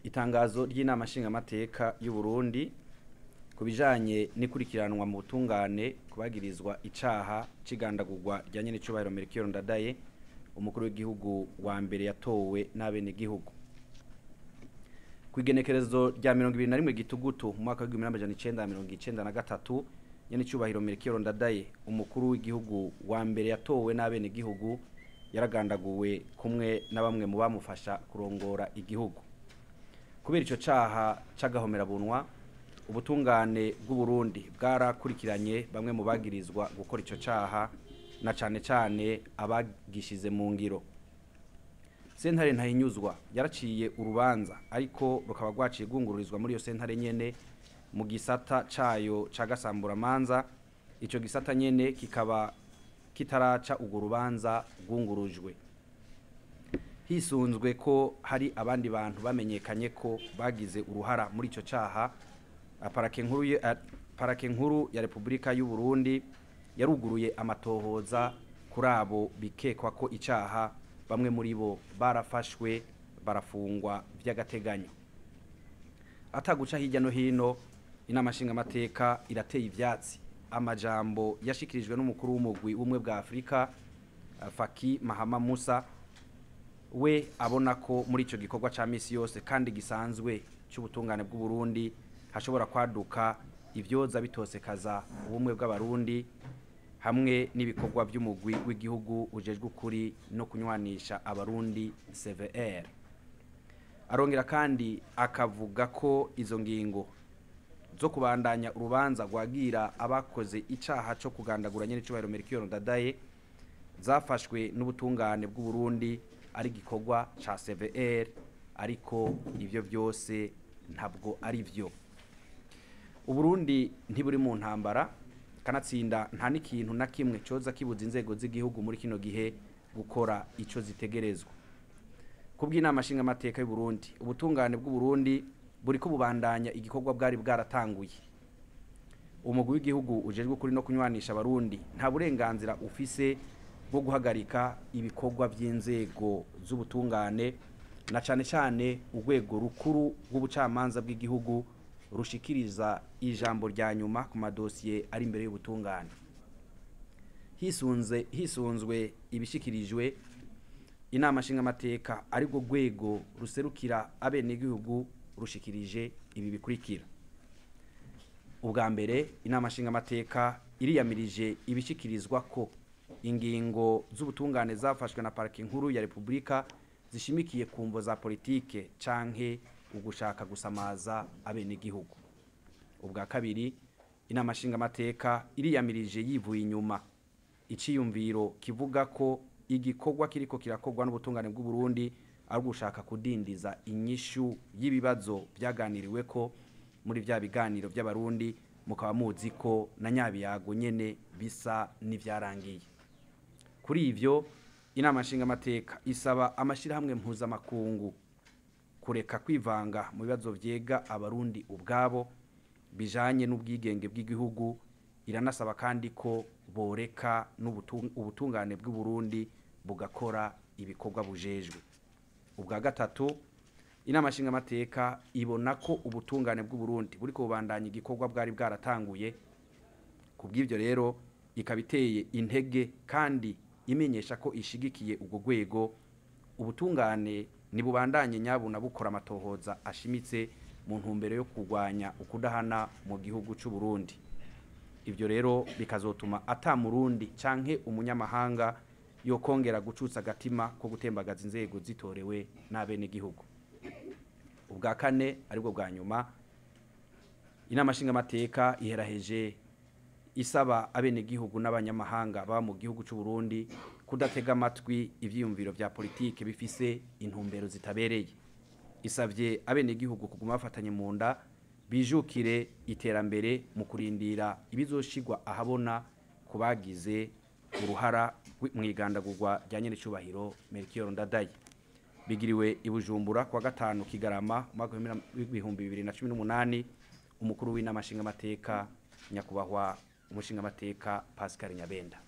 Itangazo ry'inama nshingamateka y'u Burundi kubijanye n'ikurikiranwa mu butungane kubagirizwa icaha c'igandagurwa rya nyene cubahiro Melchior Ndadaye umukuru w'igihugu wa mbere yatowe n'abene gihugu. Kwigenekerezo rya 21 Gitugutu mu mwaka wa 1993 nyene cubahiro Melchior Ndadaye umukuru w'igihugu wa mbere yatowe n'abene gihugu yaragandaguwe kumwe na bamwe mu bamufasha kurongora igihugu. Kubera ico caha c'agahomera bunwa ubutungane bw'u Burundi bwarakurikiranye bamwe mu bagirizwa gukora ico caha na cane abagishize mu ngiro. Sentare Ntahinyuzwa yaraciye urubanza ariko rukaba rwaciye gungururizwa muri iyo sentare nyene mu gisata cayo ca Gasamburamanza. Ico gisata nyene kikaba kitaraca urwo rubanza rwungurujwe hisunzwe ko hari abandi bantu bamenyekanye ko bagize uruhara muri ico caha. Parake nkuru ya Republika y'u Burundi yaruguruye amatohoza kuri abo bikekwa ko icaha, bamwe muri bo barafashwe barafungwa vy'agateganyo. Ataguca hirya no hino, inama nshingamateka irateye ivyatsi amajambo yashikirijwe n'umukuru w'umugwi umwe bwa Afrika Faki Mahama Musa, we abona ko muri ico gikorwa ca misi yose kandi gisanzwe c'ubutungane bw'u Burundi hashobora kwaduka ivyoza bitosekaza ubumwe bw'abarundi hamwe n'ibikorwa by'umugwi w'igihugu ujejwe ukuri no kunywanisha abarundi CVR. Arongera kandi akavuga ko izo ngingo zo kubandanya urubanza rwagira abakoze icaha co kugandagura nyene cubahiro Melchior Ndadaye zafashwe n'ubutungane bw'u Burundi ari gikorwa ca CVR, ariko ivyo byose ntabwo ari vyo. Uburundi ntiburi mu ntambara, kanatsinda nta n'ikintu na kimwe coza kibuza inzego z'igihugu muri kino gihe gukora ico zitegerezwa. Kubw'inama nshingamateka y'u Burundi, ubutungane bw'u Burundi buriko bubandanya igikorwa bwari bwaratanguye. Umugwi w'igihugu ujejwe kuri no kunywanisha abarundi nta burenganzira ufise bwo guhagarika ibikorwa by'inzego z'ubutungane, na cane urwego rukuru rw'ubucamanza bw'igihugu rushikiriza ijambo rya nyuma ku madosiye ari imbere y'ubutungane. Hisunzwe ibishikirijwe, inama nshingamateka aribwo rwego ruserukira abene gihugu rushikirije ibi bikurikira. Ubwa mbere, inama nshingamateka iriyamirije ibishikirizwa ko ingingo z'ubutungane zafashwe na Parake nkuru ya Republika zishimikiye ku mvo za politike canke ugushaka gusamaza abene gihugu. Ubwa kabiri, inama nshingamateka iriyamirije yivuye inyuma iciyumviro kivuga ko igikorwa kiriko kirakorwa n'ubutungane bw'u Burundi ari gushaka kudindiza inyishu y'ibibazo byaganiriwe ko muri vya biganiro by'abarundi, mukaba muzi ko na nyabiyago nyene bisa n'ivyarangiye. Kuri ivyo, inama nshingamateka isaba amashirahamwe mpuzamakungu kureka kwivanga mu bibazo vyega abarundi ubwabo bijanye n'ubwigenge bw'igihugu. Iranasaba kandi ko boreka ubutungane bw'u Burundi bugakora ibikorwa bujejwe. Ubwa gatatu, inama nshingamateka ibona ko ubutungane bw'u Burundi buriko bubandanya igikorwa bwari bwaratanguye. Kubw'ivyo rero ikabiteye intege kandi imenyesha ko ishigikiye ubwo rwego ubutungane nibubandanye nyabuna bukora amatohoza ashimitse mu ntumbero yo kurwanya ukudahana mu gihugu c'u Burundi. Ivyo rero bikazotuma ata murundi canke umunyamahanga yokongera gucutsa agatima ko gutembagaza inzego zitorewe n'abene gihugu. Ubwa kane aribwo bwa nyuma, inama nshingamateka iheraheje isaba abene gihugu n'abanyamahanga baba mu gihugu c'u Burundi kudatega amatwi ivyiyumviro vya politike bifise intumbero zitabereye. Isavye abene gihugu kuguma bafatanye mu nda bijukire iterambere mu kurindira ibizoshigwa ahabona kubagize uruhara mwigandagurwa rya nyene cubahiro Melchior Ndadaye. Bigiriwe i Bujumbura kwa gatanu Kigarama mwaka wa 2018. Umukuru w'inama nshingamateka nyakubahwa umushingamateka Pascal Nyabenda.